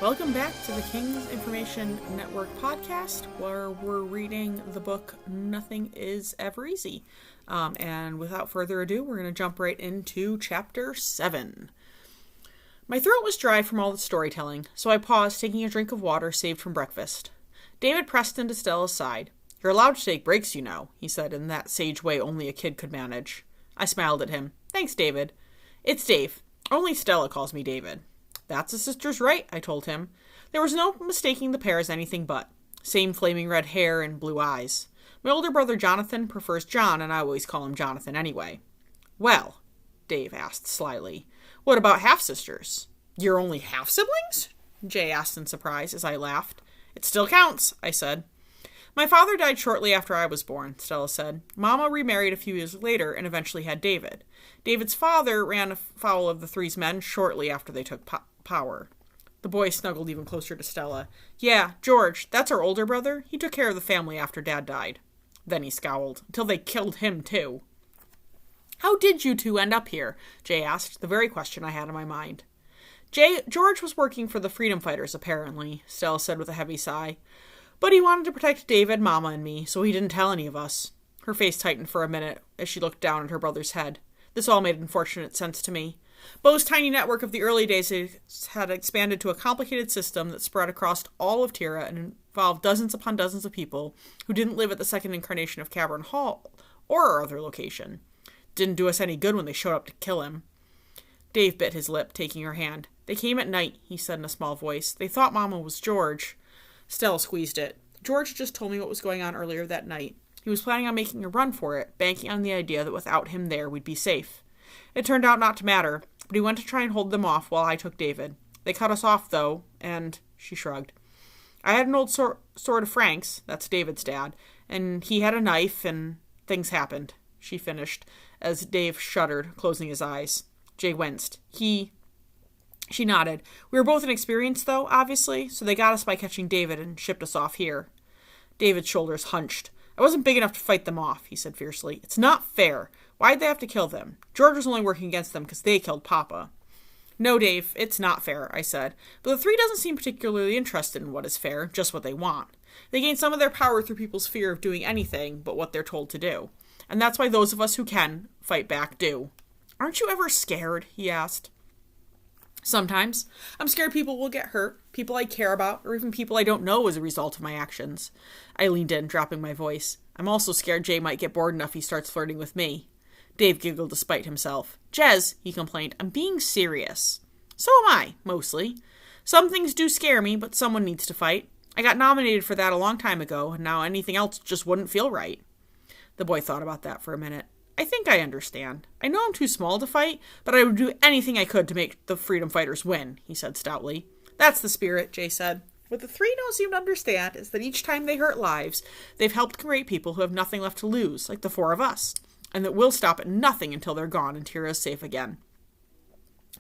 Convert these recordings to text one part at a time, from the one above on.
Welcome back to the King's Information Network podcast, where we're reading the book Nothing Is Ever Easy. And without further ado, we're going to jump right into Chapter 7. My throat was dry from all the storytelling, so I paused, taking a drink of water saved from breakfast. David pressed into Stella's side. "You're allowed to take breaks, you know," he said in that sage way only a kid could manage. I smiled at him. "Thanks, David." "It's Dave. Only Stella calls me David." "That's a sister's right," I told him. There was no mistaking the pair as anything but. Same flaming red hair and blue eyes. My older brother Jonathan prefers John, and I always call him Jonathan anyway. "Well," Dave asked slyly, "what about half-sisters?" "You're only half-siblings?" Jay asked in surprise as I laughed. "It still counts," I said. "My father died shortly after I was born," Stella said. "Mama remarried a few years later and eventually had David. David's father ran afoul of the Three's men shortly after they took power." The boy snuggled even closer to Stella. "Yeah, George, that's our older brother. He took care of the family after Dad died." Then he scowled. "Until they killed him, too." "How did you two end up here?" Jay asked, the very question I had in my mind. George was working for the freedom fighters, apparently," Stella said with a heavy sigh. "But he wanted to protect David, Mama, and me, so he didn't tell any of us." Her face tightened for a minute as she looked down at her brother's head. This all made unfortunate sense to me. Bo's tiny network of the early days had expanded to a complicated system that spread across all of Tira and involved dozens upon dozens of people who didn't live at the second incarnation of Cavern Hall or our other location. Didn't do us any good when they showed up to kill him. Dave bit his lip, taking her hand. "They came at night," he said in a small voice. "They thought Mama was George." Stella squeezed it. "George just told me what was going on earlier that night. He was planning on making a run for it, banking on the idea that without him there, we'd be safe. It turned out not to matter, but he went to try and hold them off while I took David. They cut us off, though, and..." She shrugged. "I had an old sword of Frank's," that's David's dad, "and he had a knife, and things happened," she finished, as Dave shuddered, closing his eyes. Jay winced. She nodded. "We were both inexperienced, though, obviously, so they got us by catching David and shipped us off here." David's shoulders hunched. "I wasn't big enough to fight them off," he said fiercely. "It's not fair. Why'd they have to kill them? George was only working against them because they killed Papa." "No, Dave, it's not fair," I said. "But the Three doesn't seem particularly interested in what is fair, just what they want. They gain some of their power through people's fear of doing anything but what they're told to do. And that's why those of us who can fight back do." "Aren't you ever scared?" he asked. "Sometimes. I'm scared people will get hurt, people I care about, or even people I don't know as a result of my actions." I leaned in, dropping my voice. "I'm also scared Jay might get bored enough he starts flirting with me." Dave giggled despite himself. "Jez," he complained, "I'm being serious." "So am I, mostly. Some things do scare me, but someone needs to fight. I got nominated for that a long time ago, and now anything else just wouldn't feel right." The boy thought about that for a minute. "I think I understand. I know I'm too small to fight, but I would do anything I could to make the freedom fighters win," he said stoutly. "That's the spirit," Jay said. "What the Three don't seem to understand is that each time they hurt lives, they've helped create people who have nothing left to lose, like the four of us, and that we'll stop at nothing until they're gone and Tira is safe again."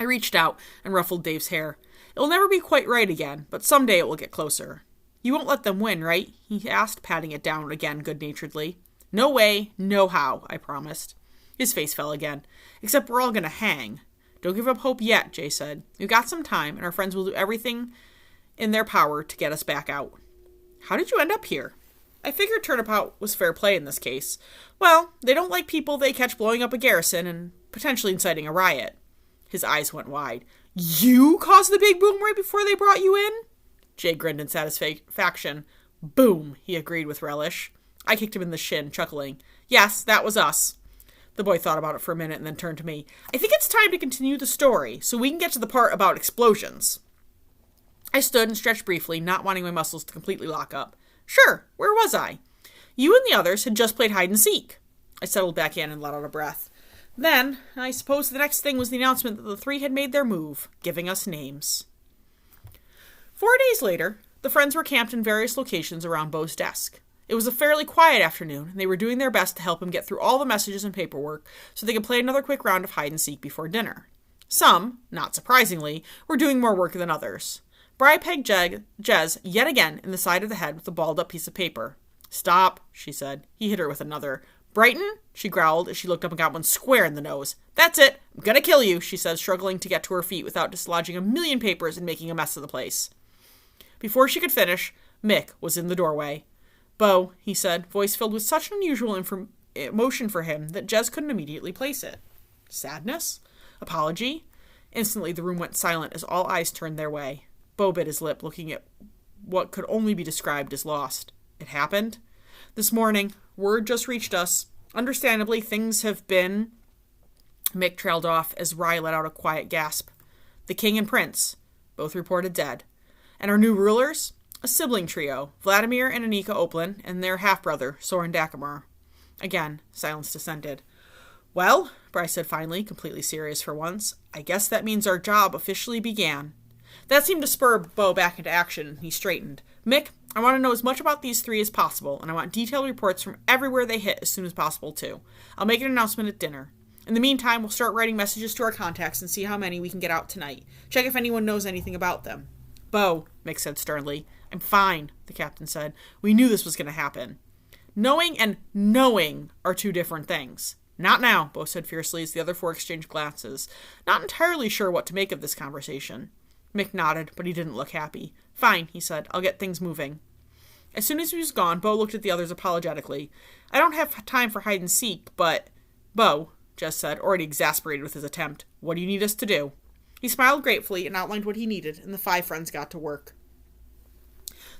I reached out and ruffled Dave's hair. "It'll never be quite right again, but someday it will get closer." "You won't let them win, right?" he asked, patting it down again good-naturedly. "No way, no how," I promised. His face fell again. "Except we're all going to hang." "Don't give up hope yet," Jay said. "We've got some time, and our friends will do everything in their power to get us back out." "How did you end up here?" I figured turnabout was fair play in this case. "Well, they don't like people they catch blowing up a garrison and potentially inciting a riot." His eyes went wide. "You caused the big boom right before they brought you in?" Jay grinned in satisfaction. "Boom," he agreed with relish. I kicked him in the shin, chuckling. "Yes, that was us." The boy thought about it for a minute and then turned to me. "I think it's time to continue the story, so we can get to the part about explosions." I stood and stretched briefly, not wanting my muscles to completely lock up. "Sure, where was I?" "You and the others had just played hide and seek." I settled back in and let out a breath. "Then, I suppose the next thing was the announcement that the Three had made their move, giving us names." 4 days later, the friends were camped in various locations around Bo's desk. It was a fairly quiet afternoon, and they were doing their best to help him get through all the messages and paperwork so they could play another quick round of hide-and-seek before dinner. Some, not surprisingly, were doing more work than others. Bri pegged Jez yet again in the side of the head with a balled-up piece of paper. "Stop," she said. He hit her with another. "Brighton?" she growled as she looked up and got one square in the nose. "That's it. I'm gonna kill you," she said, struggling to get to her feet without dislodging a million papers and making a mess of the place. Before she could finish, Mick was in the doorway. "Bo," he said, voice filled with such unusual emotion for him that Jez couldn't immediately place it. Sadness? Apology? Instantly the room went silent as all eyes turned their way. Bo bit his lip, looking at what could only be described as lost. It happened? "This morning, word just reached us. Understandably, things have been..." Mick trailed off as Rye let out a quiet gasp. "The king and prince, both reported dead. And our new rulers? A sibling trio, Vladimir and Anika Oplin, and their half-brother, Soren Dakamar." Again, silence descended. "Well," Bryce said finally, completely serious for once, "I guess that means our job officially began." That seemed to spur Bo back into action, and he straightened. "Mick, I want to know as much about these three as possible, and I want detailed reports from everywhere they hit as soon as possible, too. I'll make an announcement at dinner. In the meantime, we'll start writing messages to our contacts and see how many we can get out tonight. Check if anyone knows anything about them." "Bo," Mick said sternly. "I'm fine," the captain said. "We knew this was going to happen." "Knowing and knowing are two different things." "Not now," Bo said fiercely as the other four exchanged glances, not entirely sure what to make of this conversation. Mick nodded, but he didn't look happy. "Fine," he said. "I'll get things moving." As soon as he was gone, Bo looked at the others apologetically. "I don't have time for hide and seek, but..." "Bo," Jess said, already exasperated with his attempt, "what do you need us to do?" He smiled gratefully and outlined what he needed, and the five friends got to work.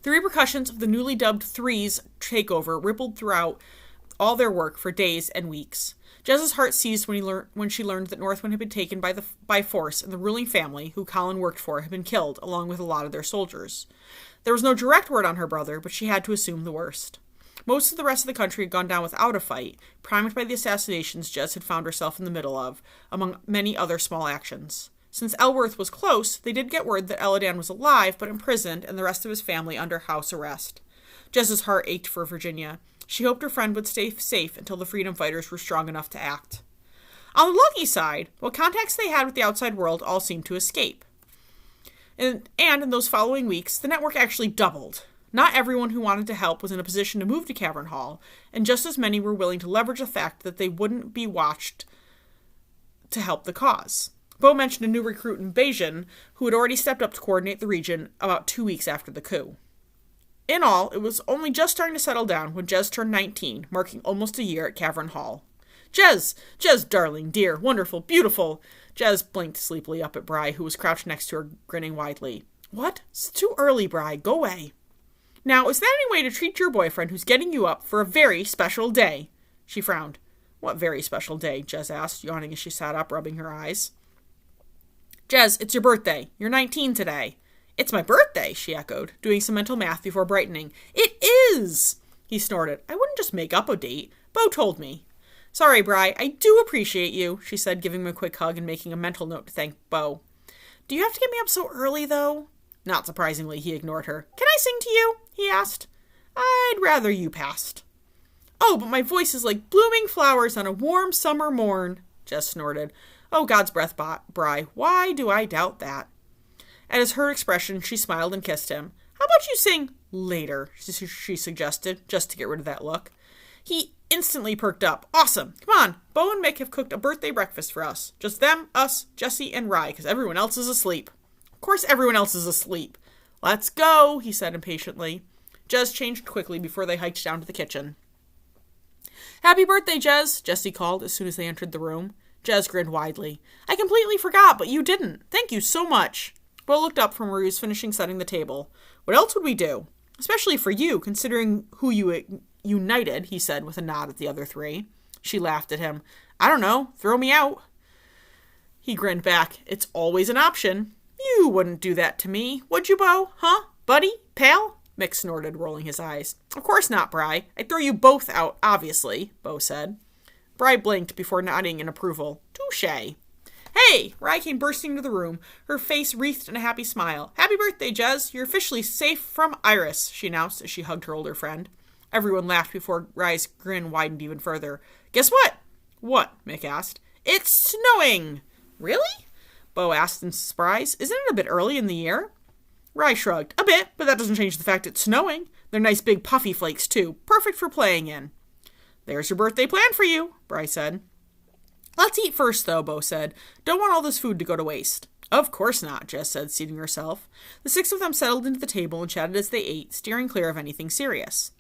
The repercussions of the newly dubbed Threes takeover rippled throughout all their work for days and weeks. Jez's heart seized when she learned that Northwind had been taken by force, and the ruling family, who Colin worked for, had been killed, along with a lot of their soldiers. There was no direct word on her brother, but she had to assume the worst. Most of the rest of the country had gone down without a fight, primed by the assassinations Jez had found herself in the middle of, among many other small actions. Since Elworth was close, they did get word that Eladan was alive, but imprisoned, and the rest of his family under house arrest. Jez's heart ached for Virginia. She hoped her friend would stay safe until the freedom fighters were strong enough to act. On the lucky side, what contacts they had with the outside world all seemed to escape. And in those following weeks, the network actually doubled. Not everyone who wanted to help was in a position to move to Cavern Hall, and just as many were willing to leverage the fact that they wouldn't be watched to help the cause. Bo mentioned a new recruit in Bayesian who had already stepped up to coordinate the region about 2 weeks after the coup. In all, it was only just starting to settle down when Jez turned 19, marking almost a year at Cavern Hall. Jez, darling, dear, wonderful, beautiful." Jez blinked sleepily up at Bry, who was crouched next to her, grinning widely. "What? It's too early, Bry. Go away." "Now, is that any way to treat your boyfriend who's getting you up for a very special day?" She frowned. "What very special day?" Jez asked, yawning as she sat up, rubbing her eyes. "Jez, it's your birthday. You're 19 today." "It's my birthday," she echoed, doing some mental math before brightening. "It is!" He snorted. "I wouldn't just make up a date. Bo told me." "Sorry, Bry, I do appreciate you," she said, giving him a quick hug and making a mental note to thank Bo. "Do you have to get me up so early, though?" Not surprisingly, he ignored her. "Can I sing to you?" he asked. "I'd rather you passed." "Oh, but my voice is like blooming flowers on a warm summer morn," Jess snorted. "Oh, God's breath, Bry, why do I doubt that?" At her expression, she smiled and kissed him. "How about you sing later?" she suggested, just to get rid of that look. He instantly perked up. "Awesome! Come on, Bo and Mick have cooked a birthday breakfast for us. Just them, us, Jessie, and Rye, because everyone else is asleep." "Of course everyone else is asleep." "Let's go," he said impatiently. Jez changed quickly before they hiked down to the kitchen. "Happy birthday, Jez," Jessie called as soon as they entered the room. Jez grinned widely. "I completely forgot, but you didn't. Thank you so much." Bo looked up from where he was finishing setting the table. "What else would we do? Especially for you, considering who you united," he said with a nod at the other three. She laughed at him. "I don't know. Throw me out." He grinned back. "It's always an option." "You wouldn't do that to me, would you, Bo? Huh? Buddy? Pal?" Mick snorted, rolling his eyes. "Of course not, Bry. I'd throw you both out, obviously," Bo said. Bry blinked before nodding in approval. "Touché." "Hey!" Rye came bursting into the room, her face wreathed in a happy smile. "Happy birthday, Jez. You're officially safe from Iris," she announced as she hugged her older friend. Everyone laughed before Rye's grin widened even further. "Guess what?" "What?" Mick asked. "It's snowing!" "Really?" Bo asked in surprise. "Isn't it a bit early in the year?" Rye shrugged. "A bit, but that doesn't change the fact it's snowing. They're nice big puffy flakes, too. Perfect for playing in." "There's your birthday plan for you," Bry said. "Let's eat first, though," Bo said. "Don't want all this food to go to waste." Of course not, Jess said, seating herself. The 6 of them settled into the table and chatted as they ate, steering clear of anything serious.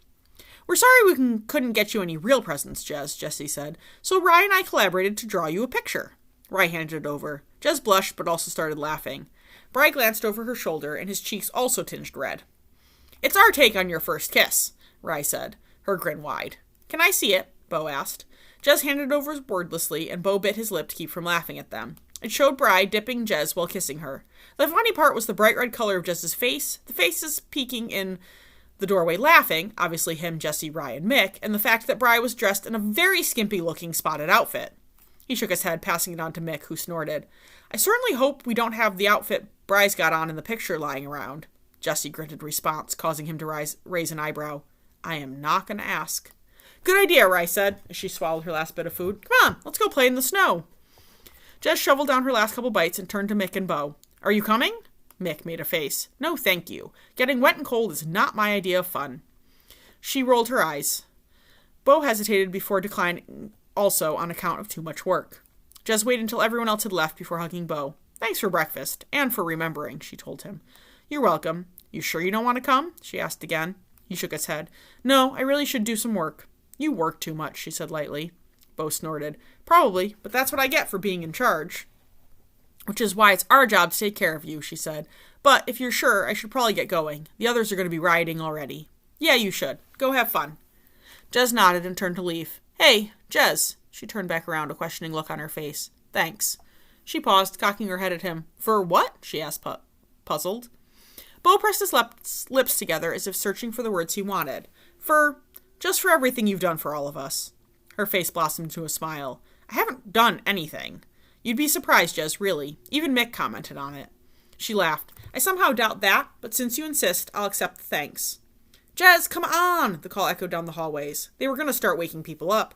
We're sorry we couldn't get you any real presents, Jez, Jessie said, so Rye and I collaborated to draw you a picture. Rye handed it over. Jez blushed, but also started laughing. Bry glanced over her shoulder, and his cheeks also tinged red. It's our take on your first kiss, Rye said, her grin wide. Can I see it? Bo asked. Jez handed it over wordlessly, and Bo bit his lip to keep from laughing at them. It showed Bry dipping Jez while kissing her. The funny part was the bright red color of Jez's face, the faces peeking in the doorway laughing, obviously him, Jessie, Rye, and Mick, and the fact that Bry was dressed in a very skimpy-looking spotted outfit. He shook his head, passing it on to Mick, who snorted. I certainly hope we don't have the outfit Bry's got on in the picture lying around. Jessie grunted response, causing him to raise an eyebrow. I am not going to ask. Good idea, Rye said, as she swallowed her last bit of food. Come on, let's go play in the snow. Jess shoveled down her last couple bites and turned to Mick and Bo. Are you coming? Mick made a face. No, thank you. Getting wet and cold is not my idea of fun. She rolled her eyes. Bo hesitated before declining, also on account of too much work. Jess waited until everyone else had left before hugging Bo. Thanks for breakfast, and for remembering, she told him. You're welcome. You sure you don't want to come? She asked again. He shook his head. No, I really should do some work. You work too much, she said lightly. Bo snorted. Probably, but that's what I get for being in charge. Which is why it's our job to take care of you, she said. But if you're sure, I should probably get going. The others are going to be rioting already. Yeah, you should. Go have fun. Jez nodded and turned to leave. Hey, Jez. She turned back around, a questioning look on her face. Thanks. She paused, cocking her head at him. For what? She asked, puzzled. Bo pressed his lips together as if searching for the words he wanted. Just for everything you've done for all of us. Her face blossomed into a smile. I haven't done anything. You'd be surprised, Jez, really. Even Mick commented on it. She laughed. I somehow doubt that, but since you insist, I'll accept the thanks. Jez, come on! The call echoed down the hallways. They were going to start waking people up.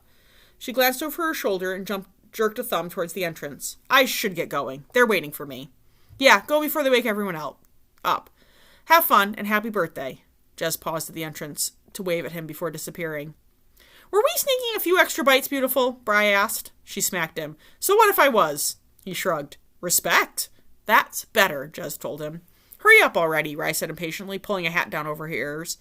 She glanced over her shoulder and jerked a thumb towards the entrance. I should get going. They're waiting for me. Yeah, go before they wake everyone up. Have fun, and happy birthday. Jez paused at the entrance to wave at him before disappearing. Were we sneaking a few extra bites, beautiful? Bry asked. She smacked him. So what if I was? He shrugged. Respect? That's better, Jez told him. Hurry up already, Rye said impatiently, pulling a hat down over her ears.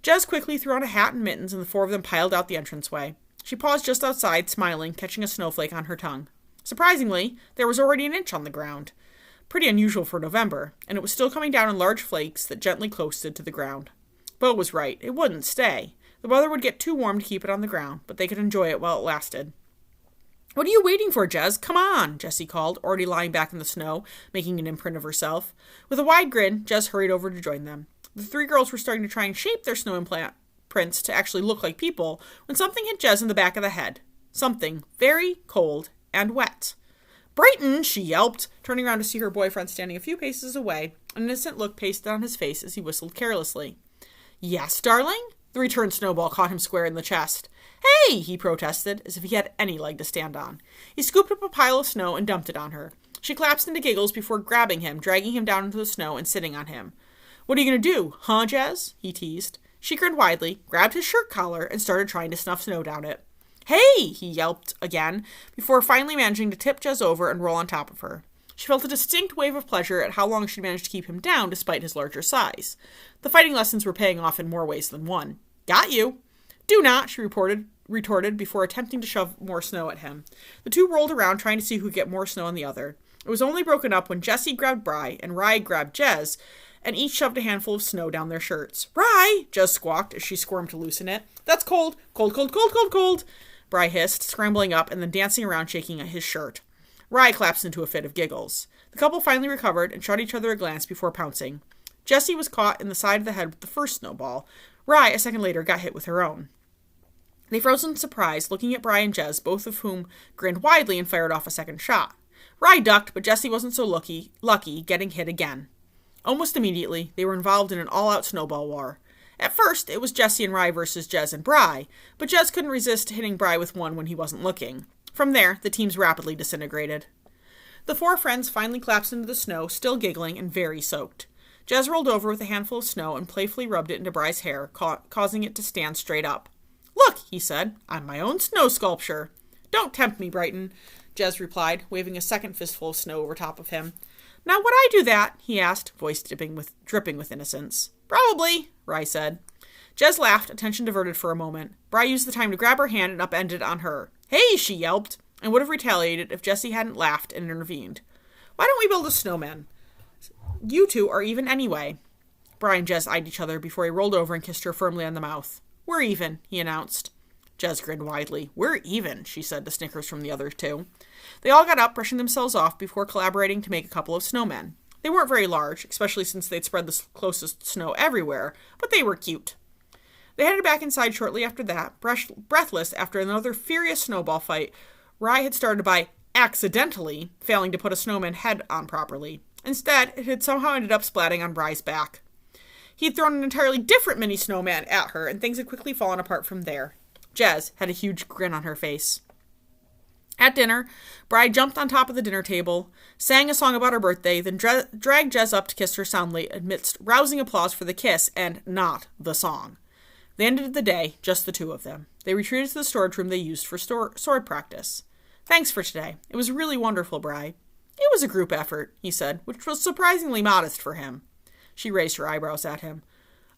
Jez quickly threw on a hat and mittens, and the 4 of them piled out the entranceway. She paused just outside, smiling, catching a snowflake on her tongue. Surprisingly, there was already an inch on the ground. Pretty unusual for November, and it was still coming down in large flakes that gently coasted to the ground. Bo was right. It wouldn't stay. The weather would get too warm to keep it on the ground, but they could enjoy it while it lasted. What are you waiting for, Jez? Come on, Jessie called, already lying back in the snow, making an imprint of herself. With a wide grin, Jez hurried over to join them. The 3 girls were starting to try and shape their snow imprints to actually look like people when something hit Jez in the back of the head. Something very cold and wet. Brighton, she yelped, turning around to see her boyfriend standing a few paces away, an innocent look pasted on his face as he whistled carelessly. Yes, darling? The returned snowball caught him square in the chest. Hey, he protested, as if he had any leg to stand on. He scooped up a pile of snow and dumped it on her. She collapsed into giggles before grabbing him, dragging him down into the snow, and sitting on him. What are you going to do, huh, Jez? He teased. She grinned widely, grabbed his shirt collar, and started trying to snuff snow down it. Hey, he yelped again, before finally managing to tip Jez over and roll on top of her. She felt a distinct wave of pleasure at how long she'd managed to keep him down despite his larger size. The fighting lessons were paying off in more ways than one. Got you. Do not, she retorted before attempting to shove more snow at him. The 2 rolled around trying to see who could get more snow on the other. It was only broken up when Jessie grabbed Bry and Rye grabbed Jez, and each shoved a handful of snow down their shirts. Rye! Jez squawked as she squirmed to loosen it. That's cold. Cold, cold, cold, cold, cold. Bry hissed, scrambling up and then dancing around shaking at his shirt. Rye collapsed into a fit of giggles. The couple finally recovered and shot each other a glance before pouncing. Jessie was caught in the side of the head with the first snowball. Rye, a second later, got hit with her own. They froze in surprise, looking at Bry and Jez, both of whom grinned widely and fired off a second shot. Rye ducked, but Jessie wasn't so lucky, getting hit again. Almost immediately, they were involved in an all-out snowball war. At first, it was Jessie and Rye versus Jez and Bry, but Jez couldn't resist hitting Bry with one when he wasn't looking. From there, the teams rapidly disintegrated. The 4 friends finally collapsed into the snow, still giggling and very soaked. Jez rolled over with a handful of snow and playfully rubbed it into Bry's hair, causing it to stand straight up. Look, he said, I'm my own snow sculpture. Don't tempt me, Brighton, Jez replied, waving a second fistful of snow over top of him. Now would I do that? He asked, voice dripping with innocence. Probably, Rye said. Jez laughed, attention diverted for a moment. Bri used the time to grab her hand and upend it on her. Hey, she yelped, and would have retaliated if Jessie hadn't laughed and intervened. Why don't we build a snowman? You two are even anyway. Bri and Jez eyed each other before he rolled over and kissed her firmly on the mouth. We're even, he announced. Jez grinned widely. We're even, she said to snickers from the other two. They all got up, brushing themselves off before collaborating to make a couple of snowmen. They weren't very large, especially since they'd spread the closest snow everywhere, but they were cute. They headed back inside shortly after that, breathless after another furious snowball fight. Rye had started by accidentally failing to put a snowman head on properly. Instead, it had somehow ended up splatting on Bry's back. He had thrown an entirely different mini snowman at her, and things had quickly fallen apart from there. Jez had a huge grin on her face. At dinner, Bri jumped on top of the dinner table, sang a song about her birthday, then dragged Jez up to kiss her soundly amidst rousing applause for the kiss and not the song. They ended the day, just the two of them. They retreated to the storage room they used for sword practice. Thanks for today. It was really wonderful, Bri. It was a group effort, he said, which was surprisingly modest for him. She raised her eyebrows at him.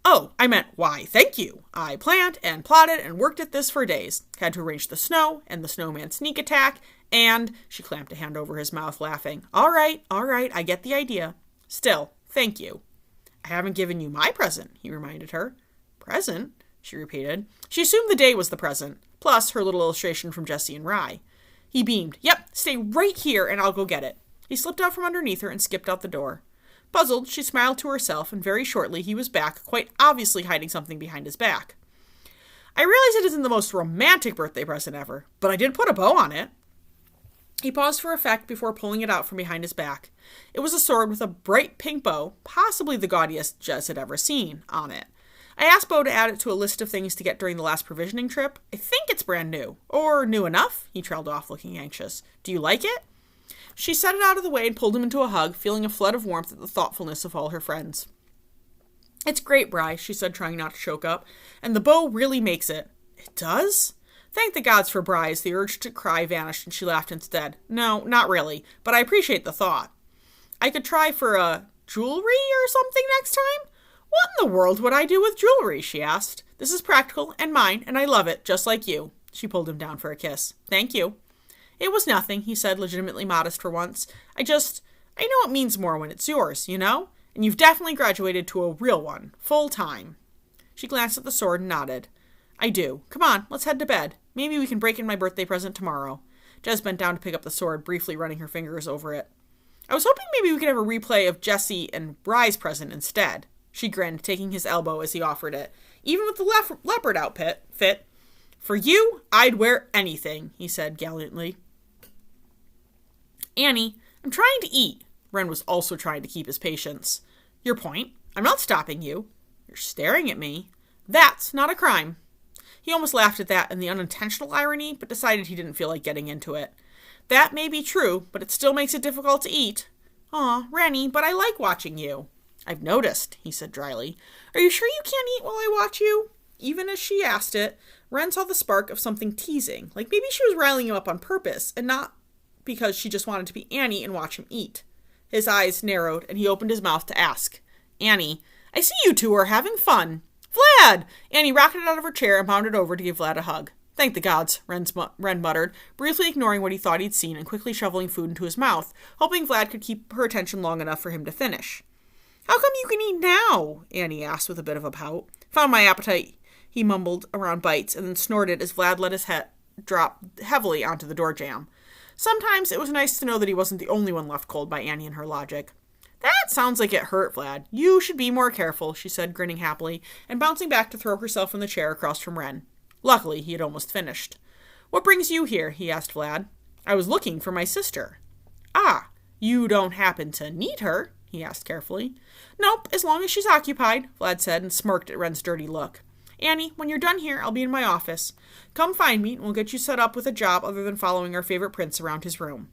Oh, I meant, why, thank you. I planned and plotted and worked at this for days. Had to arrange the snow and the snowman sneak attack, and she clamped a hand over his mouth, laughing. All right, I get the idea. Still, thank you. I haven't given you my present, he reminded her. Present? She repeated. She assumed the day was the present, plus her little illustration from Jessie and Rye. He beamed. Yep, stay right here and I'll go get it. He slipped out from underneath her and skipped out the door. Puzzled, she smiled to herself, and very shortly he was back, quite obviously hiding something behind his back. I realize it isn't the most romantic birthday present ever, but I did put a bow on it. He paused for effect before pulling it out from behind his back. It was a sword with a bright pink bow, possibly the gaudiest Jez had ever seen, on it. I asked Bo to add it to a list of things to get during the last provisioning trip. I think it's brand new. Or new enough? He trailed off, looking anxious. Do you like it? She set it out of the way and pulled him into a hug, feeling a flood of warmth at the thoughtfulness of all her friends. It's great, Bri, she said, trying not to choke up. And the bow really makes it. It does? Thank the gods for Bri, as the urge to cry vanished and she laughed instead. No, not really, but I appreciate the thought. I could try for a jewelry or something next time? What in the world would I do with jewelry? She asked. This is practical and mine, and I love it, just like you. She pulled him down for a kiss. Thank you. It was nothing, he said, legitimately modest for once. I know it means more when it's yours, you know? And you've definitely graduated to a real one, full time. She glanced at the sword and nodded. I do. Come on, let's head to bed. Maybe we can break in my birthday present tomorrow. Jez bent down to pick up the sword, briefly running her fingers over it. I was hoping maybe we could have a replay of Jessie and Bri's present instead. She grinned, taking his elbow as he offered it. Even with the leopard outfit. For you, I'd wear anything, he said gallantly. Annie, I'm trying to eat. Ren was also trying to keep his patience. Your point? I'm not stopping you. You're staring at me. That's not a crime. He almost laughed at that and the unintentional irony, but decided he didn't feel like getting into it. That may be true, but it still makes it difficult to eat. Aw, Renny, but I like watching you. I've noticed, he said dryly. Are you sure you can't eat while I watch you? Even as she asked it, Ren saw the spark of something teasing, like maybe she was riling him up on purpose, and not because she just wanted to be Annie and watch him eat. His eyes narrowed, and he opened his mouth to ask, Annie, I see you two are having fun. Vlad! Annie rocketed out of her chair and bounded over to give Vlad a hug. Thank the gods, Ren muttered, briefly ignoring what he thought he'd seen and quickly shoveling food into his mouth, hoping Vlad could keep her attention long enough for him to finish. How come you can eat now? Annie asked with a bit of a pout. Found my appetite, he mumbled around bites, and then snorted as Vlad let his head drop heavily onto the door jamb. Sometimes it was nice to know that he wasn't the only one left cold by Annie and her logic. That sounds like it hurt, Vlad. You should be more careful, she said, grinning happily, and bouncing back to throw herself in the chair across from Ren. Luckily, he had almost finished. What brings you here? He asked Vlad. I was looking for my sister. Ah, you don't happen to need her? He asked carefully. Nope, as long as she's occupied, Vlad said, and smirked at Ren's dirty look. Annie, when you're done here, I'll be in my office. Come find me, and we'll get you set up with a job other than following our favorite prince around his room.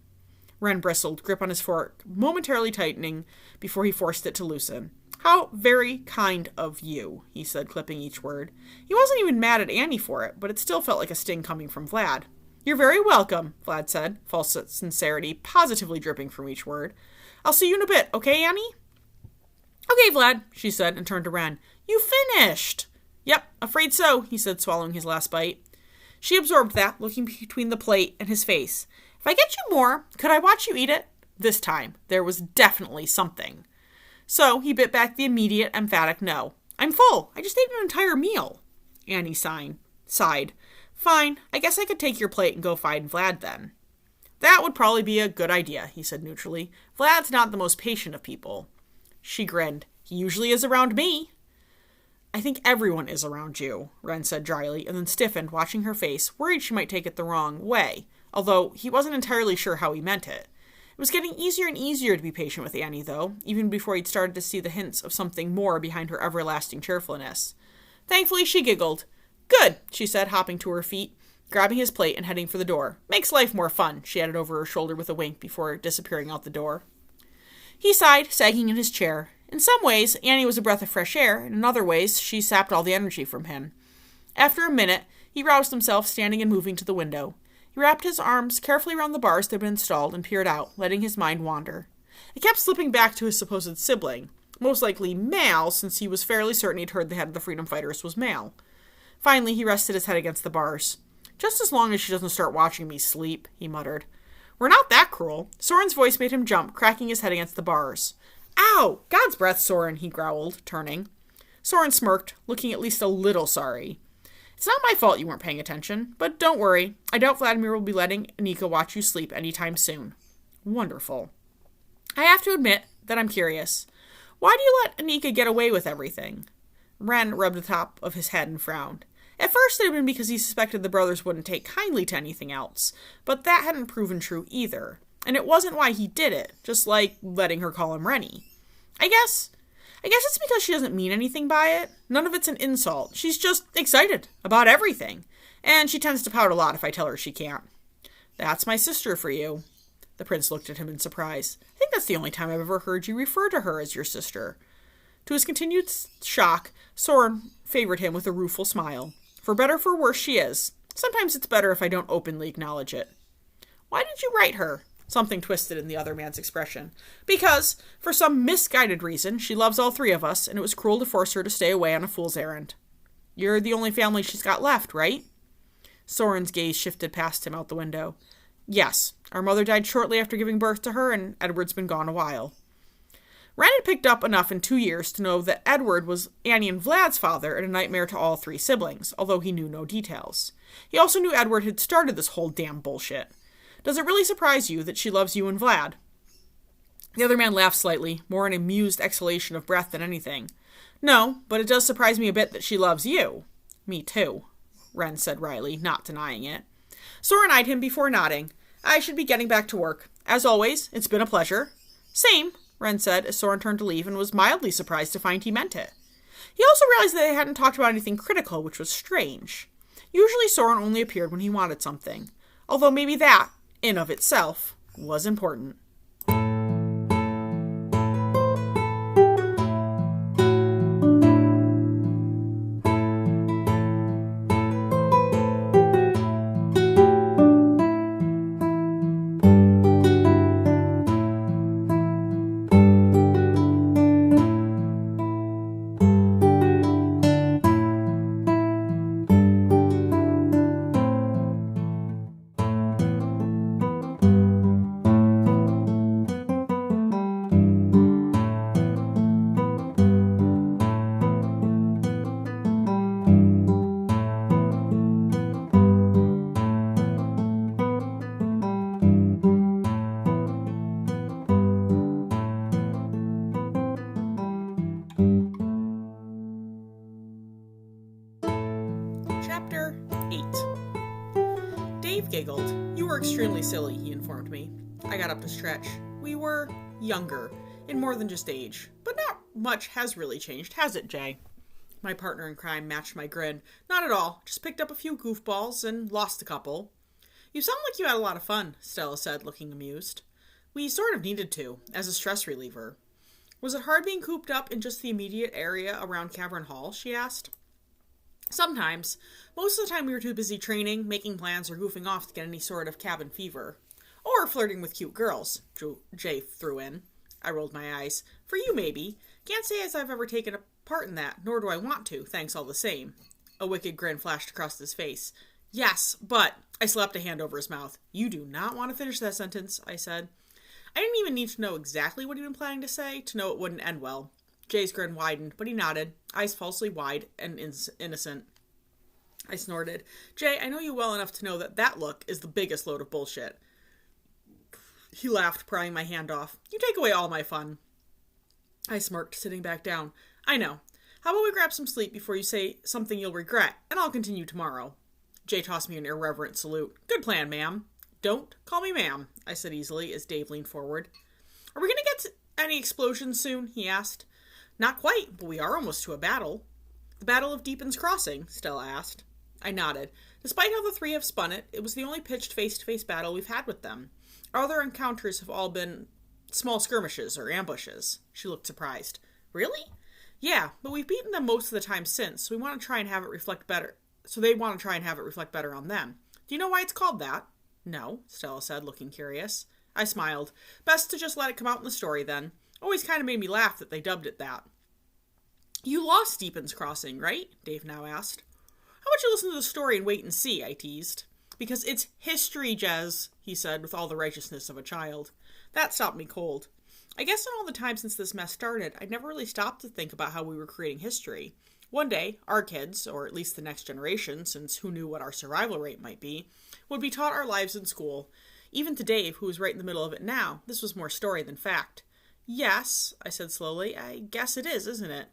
Ren bristled, grip on his fork momentarily tightening before he forced it to loosen. How very kind of you, he said, clipping each word. He wasn't even mad at Annie for it, but it still felt like a sting coming from Vlad. You're very welcome, Vlad said, false sincerity positively dripping from each word. I'll see you in a bit, okay, Annie? Okay, Vlad, she said, and turned to Ren. You finished! Yep, afraid so, he said, swallowing his last bite. She absorbed that, looking between the plate and his face. If I get you more, could I watch you eat it? This time, there was definitely something. So he bit back the immediate, emphatic no. I'm full. I just ate an entire meal. Annie sighed. Fine, I guess I could take your plate and go find Vlad then. That would probably be a good idea, he said neutrally. Vlad's not the most patient of people. She grinned. He usually is around me. I think everyone is around you, Ren said dryly, and then stiffened, watching her face, worried she might take it the wrong way, although he wasn't entirely sure how he meant it. It was getting easier and easier to be patient with Annie, though, even before he'd started to see the hints of something more behind her everlasting cheerfulness. Thankfully, she giggled. Good, she said, hopping to her feet, grabbing his plate and heading for the door. Makes life more fun, she added over her shoulder with a wink before disappearing out the door. He sighed, sagging in his chair. In some ways, Annie was a breath of fresh air, and in other ways, she sapped all the energy from him. After a minute, he roused himself, standing and moving to the window. He wrapped his arms carefully around the bars that had been installed and peered out, letting his mind wander. It kept slipping back to his supposed sibling, most likely male, since he was fairly certain he'd heard the head of the Freedom Fighters was male. Finally, he rested his head against the bars. Just as long as she doesn't start watching me sleep, he muttered. We're not that cruel. Soren's voice made him jump, cracking his head against the bars. Ow! God's breath, Soren, he growled, turning. Soren smirked, looking at least a little sorry. It's not my fault you weren't paying attention, but don't worry. I doubt Vladimir will be letting Anika watch you sleep anytime soon. Wonderful. I have to admit that I'm curious. Why do you let Anika get away with everything? Ren rubbed the top of his head and frowned. At first it had been because he suspected the brothers wouldn't take kindly to anything else, but that hadn't proven true either. And it wasn't why he did it, just like letting her call him Renny. I guess it's because she doesn't mean anything by it. None of it's an insult. She's just excited about everything. And she tends to pout a lot if I tell her she can't. That's my sister for you. The prince looked at him in surprise. I think that's the only time I've ever heard you refer to her as your sister. To his continued shock, Soren favored him with a rueful smile. For better or for worse, she is. Sometimes it's better if I don't openly acknowledge it. Why did you write her? Something twisted in the other man's expression. Because, for some misguided reason, she loves all three of us, and it was cruel to force her to stay away on a fool's errand. You're the only family she's got left, right? Soren's gaze shifted past him out the window. Yes, our mother died shortly after giving birth to her, and Edward's been gone a while. Ren had picked up enough in 2 years to know that Edward was Annie and Vlad's father and a nightmare to all three siblings, although he knew no details. He also knew Edward had started this whole damn bullshit. Does it really surprise you that she loves you and Vlad? The other man laughed slightly, more an amused exhalation of breath than anything. No, but it does surprise me a bit that she loves you. Me too, Ren said wryly, not denying it. Soren eyed him before nodding. I should be getting back to work. As always, it's been a pleasure. Same, Ren said as Soren turned to leave and was mildly surprised to find he meant it. He also realized that they hadn't talked about anything critical, which was strange. Usually Soren only appeared when he wanted something, although maybe that, in of itself, was important. Chapter 8. Dave giggled. You were extremely silly, he informed me. I got up to stretch. We were younger, in more than just age. But not much has really changed, has it, Jay? My partner in crime matched my grin. Not at all. Just picked up a few goofballs and lost a couple. You sound like you had a lot of fun, Stella said, looking amused. We sort of needed to, as a stress reliever. Was it hard being cooped up in just the immediate area around Cavern Hall, she asked. Sometimes. Most of the time we were too busy training, making plans, or goofing off to get any sort of cabin fever. Or flirting with cute girls, Jay threw in. I rolled my eyes. For you, maybe. Can't say as I've ever taken a part in that, nor do I want to, thanks all the same. A wicked grin flashed across his face. Yes, but... I slapped a hand over his mouth. You do not want to finish that sentence, I said. I didn't even need to know exactly what he'd been planning to say to know it wouldn't end well. Jay's grin widened, but he nodded, eyes falsely wide and innocent. I snorted. Jay, I know you well enough to know that look is the biggest load of bullshit. He laughed, prying my hand off. You take away all my fun. I smirked, sitting back down. I know. How about we grab some sleep before you say something you'll regret, and I'll continue tomorrow. Jay tossed me an irreverent salute. Good plan, ma'am. Don't call me ma'am, I said easily as Dave leaned forward. Are we going to get to any explosions soon? He asked. Not quite, but we are almost to a battle. The Battle of Deepin's Crossing? Stella asked. I nodded. Despite how the three have spun it, it was the only pitched face-to-face battle we've had with them. Our other encounters have all been small skirmishes or ambushes. She looked surprised. Really? Yeah, but we've beaten them most of the time since, so we want to try and have it reflect better. So they want to try and have it reflect better on them. Do you know why it's called that? No, Stella said, looking curious. I smiled. Best to just let it come out in the story, then. Always kind of made me laugh that they dubbed it that. You lost Deepin's Crossing, right? Dave now asked. How about you listen to the story and wait and see, I teased. Because it's history, Jez, he said with all the righteousness of a child. That stopped me cold. I guess in all the time since this mess started, I'd never really stopped to think about how we were creating history. One day, our kids, or at least the next generation, since who knew what our survival rate might be, would be taught our lives in school. Even to Dave, who was right in the middle of it now, this was more story than fact. Yes, I said slowly, I guess it is, isn't it?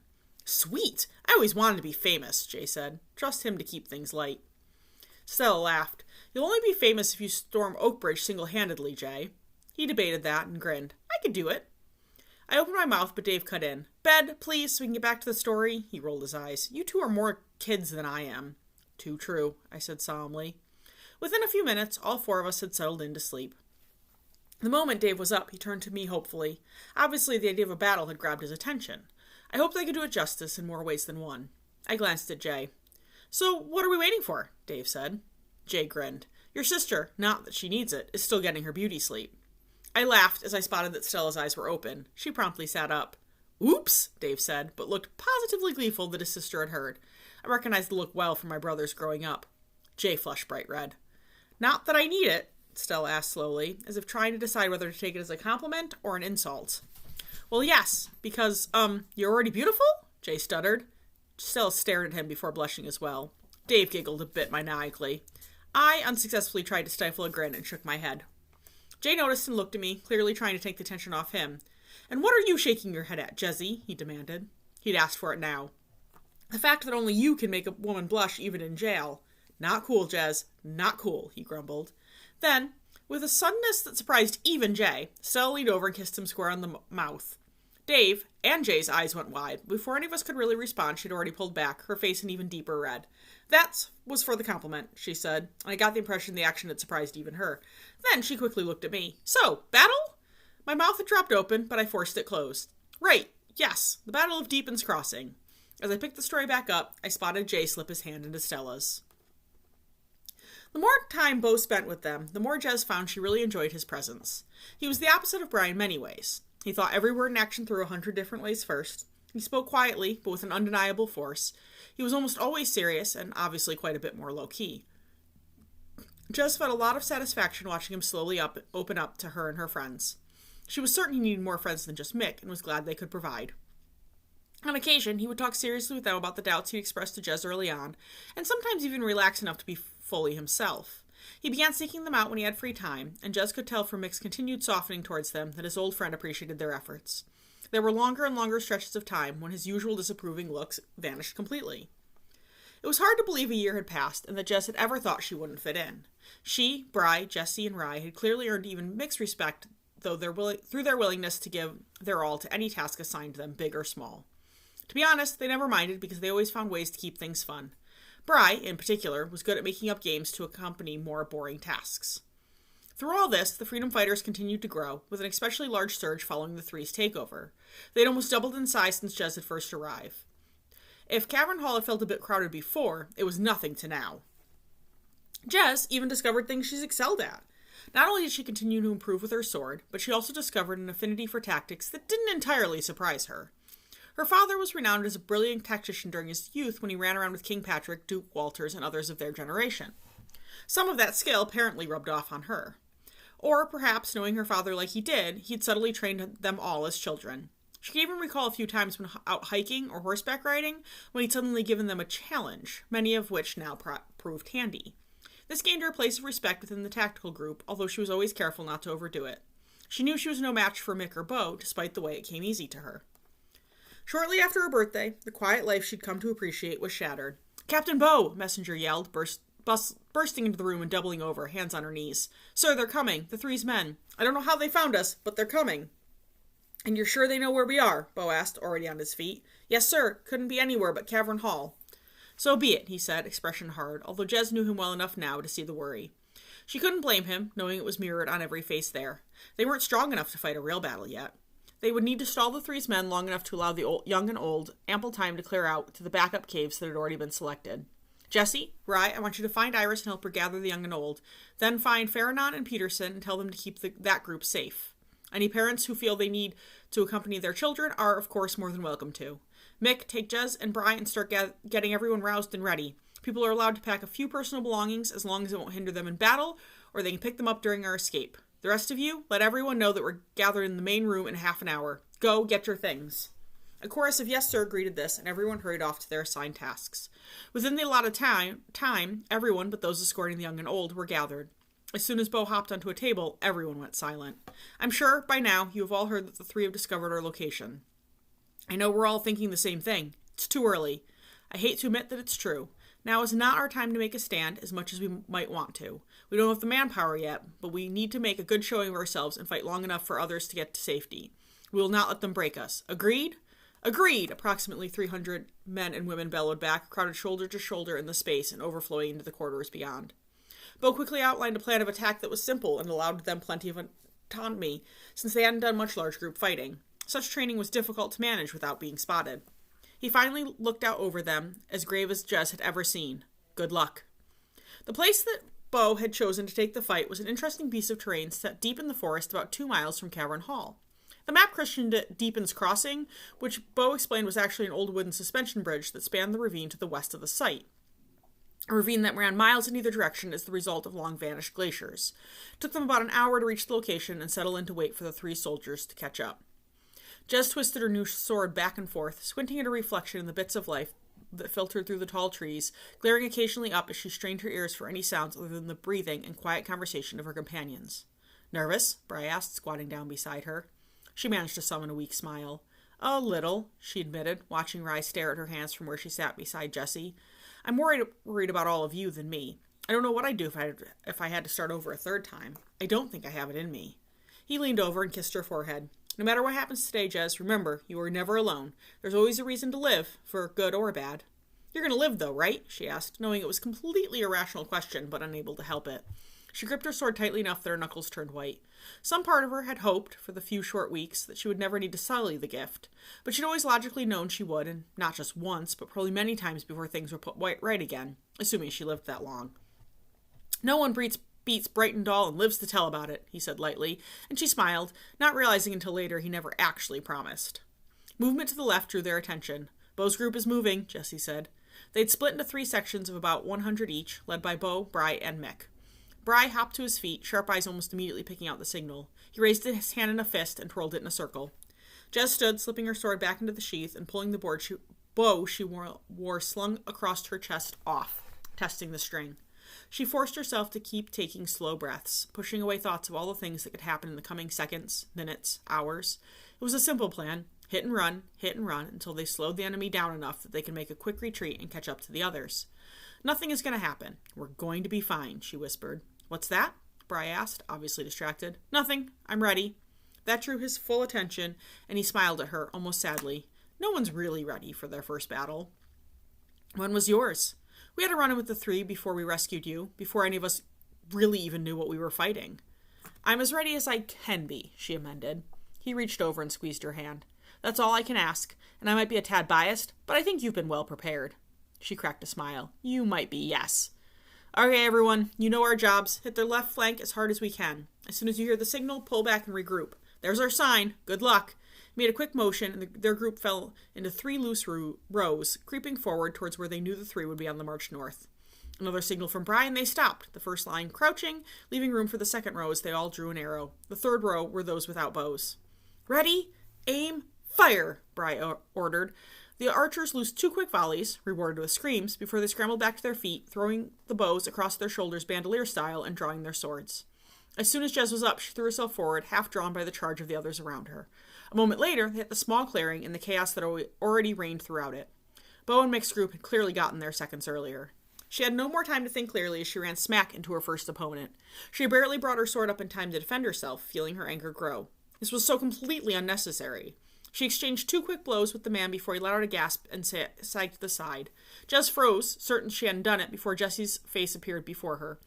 Sweet! I always wanted to be famous, Jay said. Trust him to keep things light. Stella laughed. You'll only be famous if you storm Oakbridge single-handedly, Jay. He debated that and grinned. I could do it. I opened my mouth, but Dave cut in. Bed, please, so we can get back to the story. He rolled his eyes. You two are more kids than I am. Too true, I said solemnly. Within a few minutes, all four of us had settled in to sleep. The moment Dave was up, he turned to me hopefully. Obviously, the idea of a battle had grabbed his attention. I hoped I could do it justice in more ways than one. I glanced at Jay. So, what are we waiting for? Dave said. Jay grinned. Your sister, not that she needs it, is still getting her beauty sleep. I laughed as I spotted that Stella's eyes were open. She promptly sat up. Oops, Dave said, but looked positively gleeful that his sister had heard. I recognized the look well from my brothers growing up. Jay flushed bright red. Not that I need it, Stella asked slowly, as if trying to decide whether to take it as a compliment or an insult. Well, yes, because, you're already beautiful? Jay stuttered. Stella stared at him before blushing as well. Dave giggled a bit maniacally. I unsuccessfully tried to stifle a grin and shook my head. Jay noticed and looked at me, clearly trying to take the tension off him. And what are you shaking your head at, Jezzy? He demanded. He'd asked for it now. The fact that only you can make a woman blush even in jail. Not cool, Jez. Not cool, he grumbled. Then, with a suddenness that surprised even Jay, Stella leaned over and kissed him square on the mouth. Dave and Jay's eyes went wide. Before any of us could really respond, she'd already pulled back, her face an even deeper red. That was for the compliment, she said, and I got the impression the action had surprised even her. Then she quickly looked at me. So, battle? My mouth had dropped open, but I forced it closed. Right, yes, the Battle of Deepin's Crossing. As I picked the story back up, I spotted Jay slip his hand into Stella's. The more time Bo spent with them, the more Jez found she really enjoyed his presence. He was the opposite of Brian in many ways. He thought every word and action through 100 different ways first. He spoke quietly, but with an undeniable force. He was almost always serious, and obviously quite a bit more low-key. Jez felt a lot of satisfaction watching him slowly open up to her and her friends. She was certain he needed more friends than just Mick, and was glad they could provide. On occasion, he would talk seriously with them about the doubts he expressed to Jez early on, and sometimes even relax enough to be fully himself. He began seeking them out when he had free time, and Jez could tell from Mick's continued softening towards them that his old friend appreciated their efforts. There were longer and longer stretches of time when his usual disapproving looks vanished completely. It was hard to believe a year had passed and that Jez had ever thought she wouldn't fit in. She, Bri, Jessie, and Rye had clearly earned even Mick's respect through their willingness to give their all to any task assigned to them, big or small. To be honest, they never minded because they always found ways to keep things fun. Bri, in particular, was good at making up games to accompany more boring tasks. Through all this, the Freedom Fighters continued to grow, with an especially large surge following the Three's takeover. They had almost doubled in size since Jez had first arrived. If Cavern Hall had felt a bit crowded before, it was nothing to now. Jess even discovered things she's excelled at. Not only did she continue to improve with her sword, but she also discovered an affinity for tactics that didn't entirely surprise her. Her father was renowned as a brilliant tactician during his youth when he ran around with King Patrick, Duke Walters, and others of their generation. Some of that skill apparently rubbed off on her. Or perhaps, knowing her father like he did, he'd subtly trained them all as children. She could even recall a few times when out hiking or horseback riding, when he'd suddenly given them a challenge, many of which now proved handy. This gained her a place of respect within the tactical group, although she was always careful not to overdo it. She knew she was no match for Mick or Bo, despite the way it came easy to her. Shortly after her birthday, the quiet life she'd come to appreciate was shattered. "Captain Bo!" Messenger yelled, bursting into the room and doubling over, hands on her knees. "Sir, they're coming. The Three's men. I don't know how they found us, but they're coming." "And you're sure they know where we are?" Bo asked, already on his feet. "Yes, sir. Couldn't be anywhere but Cavern Hall." "So be it," he said, expression hard, although Jez knew him well enough now to see the worry. She couldn't blame him, knowing it was mirrored on every face there. They weren't strong enough to fight a real battle yet. They would need to stall the Three's men long enough to allow the young and old ample time to clear out to the backup caves that had already been selected. "Jesse, Rye, I want you to find Iris and help her gather the young and old. Then find Farranon and Peterson and tell them to keep that group safe. Any parents who feel they need to accompany their children are, of course, more than welcome to. Mick, take Jez and Bry and start getting everyone roused and ready. People are allowed to pack a few personal belongings as long as it won't hinder them in battle, or they can pick them up during our escape. The rest of you, let everyone know that we're gathered in the main room in half an hour. Go, get your things." A chorus of "yes, sir" greeted this, and everyone hurried off to their assigned tasks. Within the allotted time, everyone, but those escorting the young and old, were gathered. As soon as Bo hopped onto a table, everyone went silent. "I'm sure, by now, you have all heard that the three have discovered our location. I know we're all thinking the same thing. It's too early. I hate to admit that it's true. Now is not our time to make a stand as much as we might want to. We don't have the manpower yet, but we need to make a good showing of ourselves and fight long enough for others to get to safety. We will not let them break us. Agreed?" "Agreed!" Approximately 300 men and women bellowed back, crowded shoulder to shoulder in the space and overflowing into the corridors beyond. Bo quickly outlined a plan of attack that was simple and allowed them plenty of autonomy, since they hadn't done much large group fighting. Such training was difficult to manage without being spotted. He finally looked out over them, as grave as Jess had ever seen. "Good luck." The place that Bo had chosen to take the fight was an interesting piece of terrain set deep in the forest about 2 miles from Cavern Hall. The map christened it Deepen's Crossing, which Bo explained was actually an old wooden suspension bridge that spanned the ravine to the west of the site. A ravine that ran miles in either direction as the result of long-vanished glaciers. It took them about an hour to reach the location and settle in to wait for the three soldiers to catch up. Jess twisted her new sword back and forth, squinting at her reflection in the bits of light that filtered through the tall trees, glaring occasionally up as she strained her ears for any sounds other than the breathing and quiet conversation of her companions. "Nervous?" Bry asked, squatting down beside her. She managed to summon a weak smile. "A little," she admitted, watching Rye stare at her hands from where she sat beside Jessie. "I'm worried about all of you than me. I don't know what I'd do if I had to start over a third time. I don't think I have it in me." He leaned over and kissed her forehead. "No matter what happens today, Jez, remember, you are never alone. There's always a reason to live, for good or bad." "You're going to live, though, right?" she asked, knowing it was a completely irrational question, but unable to help it. She gripped her sword tightly enough that her knuckles turned white. Some part of her had hoped, for the few short weeks, that she would never need to sully the gift, but she'd always logically known she would, and not just once, but probably many times before things were put right again, assuming she lived that long. "No one beats Brighton Doll and lives to tell about it," he said lightly, and she smiled, not realizing until later he never actually promised. Movement to the left drew their attention. "Bo's group is moving," Jessie said. They'd split into 3 sections of about 100 each, led by Bo, Bry, and Mick. Bry hopped to his feet, sharp eyes almost immediately picking out the signal. He raised his hand in a fist and twirled it in a circle. Jess stood, slipping her sword back into the sheath and pulling the bow she wore slung across her chest off, testing the string. She forced herself to keep taking slow breaths, pushing away thoughts of all the things that could happen in the coming seconds, minutes, hours. It was a simple plan. Hit and run, until they slowed the enemy down enough that they could make a quick retreat and catch up to the others. "Nothing is going to happen. We're going to be fine," she whispered. "What's that?" Bry asked, obviously distracted. "Nothing. I'm ready." That drew his full attention, and he smiled at her, almost sadly. No one's really ready for their first battle. "When was yours?" "We had a run-in with the 3 before we rescued you, before any of us really even knew what we were fighting." "I'm as ready as I can be," she amended. He reached over and squeezed her hand. That's all I can ask, and I might be a tad biased, but I think you've been well prepared. She cracked a smile. You might be, yes. Okay, everyone, you know our jobs. Hit their left flank as hard as we can. As soon as you hear the signal, pull back and regroup. There's our sign. Good luck. He made a quick motion, and their group fell into 3 loose rows, creeping forward towards where they knew the 3 would be on the march north. Another signal from Brian, they stopped, the first line crouching, leaving room for the second row as they all drew an arrow. The third row were those without bows. Ready, aim, fire, Brian ordered. The archers loosed 2 quick volleys, rewarded with screams, before they scrambled back to their feet, throwing the bows across their shoulders bandolier style and drawing their swords. As soon as Jez was up, she threw herself forward, half drawn by the charge of the others around her. A moment later, they hit the small clearing in the chaos that already reigned throughout it. Bo and Mick's group had clearly gotten there seconds earlier. She had no more time to think clearly as she ran smack into her first opponent. She barely brought her sword up in time to defend herself, feeling her anger grow. This was so completely unnecessary. She exchanged 2 quick blows with the man before he let out a gasp and sagged to the side. Jez froze, certain she hadn't done it, before Jesse's face appeared before her.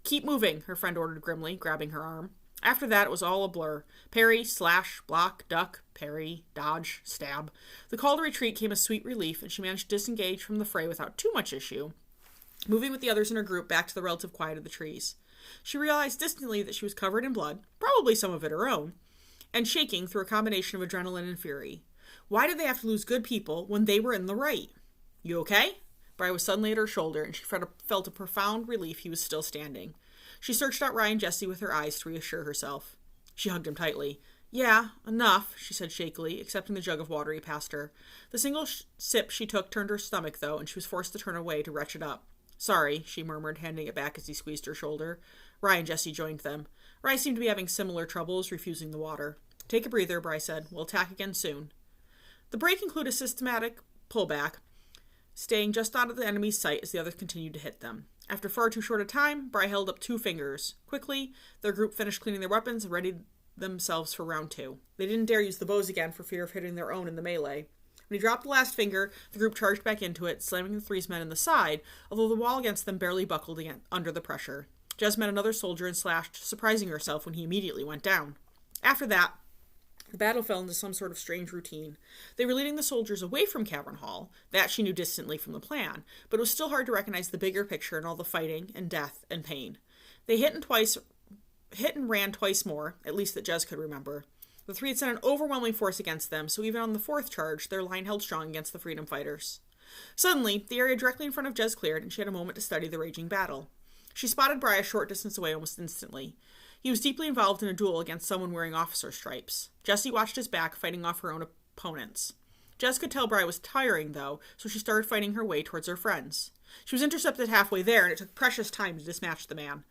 Keep moving, her friend ordered grimly, grabbing her arm. After that, it was all a blur. Parry, slash, block, duck, parry, dodge, stab. The call to retreat came as sweet relief, and she managed to disengage from the fray without too much issue, moving with the others in her group back to the relative quiet of the trees. She realized distantly that she was covered in blood, probably some of it her own, and shaking through a combination of adrenaline and fury. Why did they have to lose good people when they were in the right? You okay? Bri was suddenly at her shoulder, and she felt a profound relief he was still standing. She searched out Ryan Jesse with her eyes to reassure herself. She hugged him tightly. Yeah, enough, she said shakily, accepting the jug of water he passed her. The single sip she took turned her stomach, though, and she was forced to turn away to retch it up. Sorry, she murmured, handing it back as he squeezed her shoulder. Ryan Jesse joined them. Bri seemed to be having similar troubles refusing the water. Take a breather, Bri said. We'll attack again soon. The break included a systematic pullback, staying just out of the enemy's sight as the others continued to hit them. After far too short a time, Bri held up 2 fingers. Quickly, their group finished cleaning their weapons and readied themselves for round 2. They didn't dare use the bows again for fear of hitting their own in the melee. When he dropped the last finger, the group charged back into it, slamming the 3's men in the side, although the wall against them barely buckled again under the pressure. Jez met another soldier and slashed, surprising herself when he immediately went down. After that, the battle fell into some sort of strange routine. They were leading the soldiers away from Cavern Hall. That she knew distantly from the plan, but it was still hard to recognize the bigger picture and all the fighting and death and pain. They hit and ran twice more, at least that Jez could remember. The 3 had sent an overwhelming force against them, so even on the 4th charge, their line held strong against the freedom fighters. Suddenly, the area directly in front of Jez cleared, and she had a moment to study the raging battle. She spotted Bri a short distance away almost instantly. He was deeply involved in a duel against someone wearing officer stripes. Jessie watched his back, fighting off her own opponents. Jez could tell Bri was tiring, though, so she started fighting her way towards her friends. She was intercepted halfway there, and it took precious time to dismatch the man.